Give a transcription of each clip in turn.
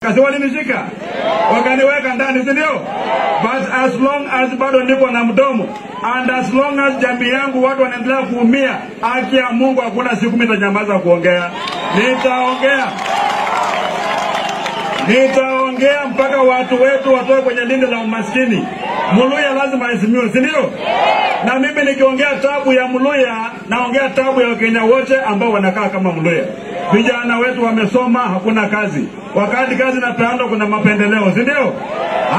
Kasi walinishika, wakaniweka ndani, si ndio? But as long as bado niko na mdomo, and as long as jamii yangu watu wanaendelea kuumia, haki ya Mungu hakuna siku nitanyamaza kuongea. Nitaongea mpaka watu wetu watoe kwenye lindi la umaskini. Muluya lazima aheshimiwe, si ndio? Na mimi nikiongea tabu ya Muluya, naongea tabu ya Wakenya wote ambao wanakaa kama Muluya. Vijana wetu wamesoma, hakuna kazi. Wakati kazi inapeanwa kuna mapendeleo, si ndio?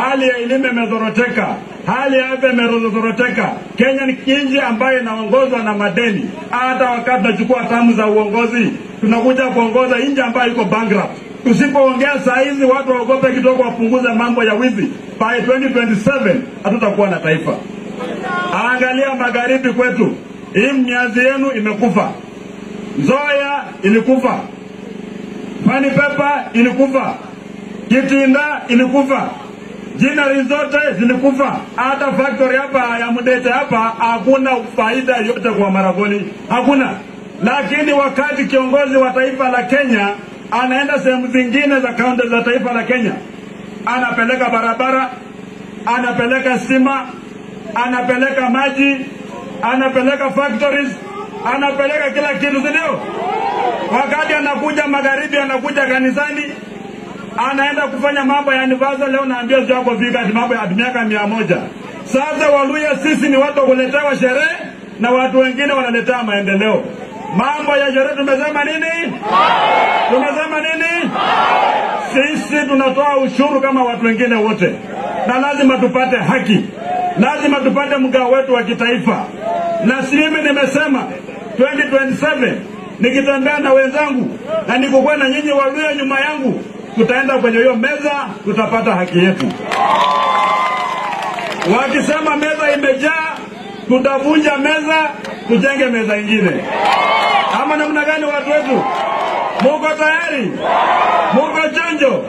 Hali ya elimu imezoroteka, hali ya afya imezoroteka. Kenya ni nchi ambayo inaongozwa na madeni. Hata wakati tunachukua tamu za uongozi, tunakuja kuongoza nchi ambayo iko bankrupt. Tusipoongea saa hizi watu waogope kidogo wapunguze mambo ya wizi, by 2027 hatutakuwa na taifa. Angalia magharibi kwetu, hii mnyazi yenu imekufa. Nzoia ilikufa, Fani Pepa ilikufa, Kitinda ilikufa, jinari zote zilikufa. Hata factory hapa ya Mudete hapa hakuna faida yote kwa Maragoli, hakuna. Lakini wakati kiongozi wa taifa la Kenya anaenda sehemu zingine za kaunti za taifa la Kenya, anapeleka barabara, anapeleka stima, anapeleka maji, anapeleka factories, anapeleka kila kitu, ndio? Wakati anakuja magharibi, anakuja kanisani, anaenda kufanya mambo ya anniversary, leo naambia sio hapo fika mambo ya miaka 100. Sasa Waluya sisi ni watu kuletewa sherehe na watu wengine wanaletea maendeleo. Mambo ya sherehe tumesema nini? Tumesema nini? Sisi tunatoa ushuru kama watu wengine wote. Na lazima tupate haki. Lazima tupate mgao wetu wa kitaifa. Na mimi nimesema 2027 nikitembea na wenzangu na nikokuwa na nyinyi Waluya nyuma yangu, tutaenda kwenye hiyo meza, tutapata haki yetu. Wakisema meza imejaa, tutavunja meza, tujenge meza ingine. Ama namna gani watu wetu? Muko tayari? Muko chonjo?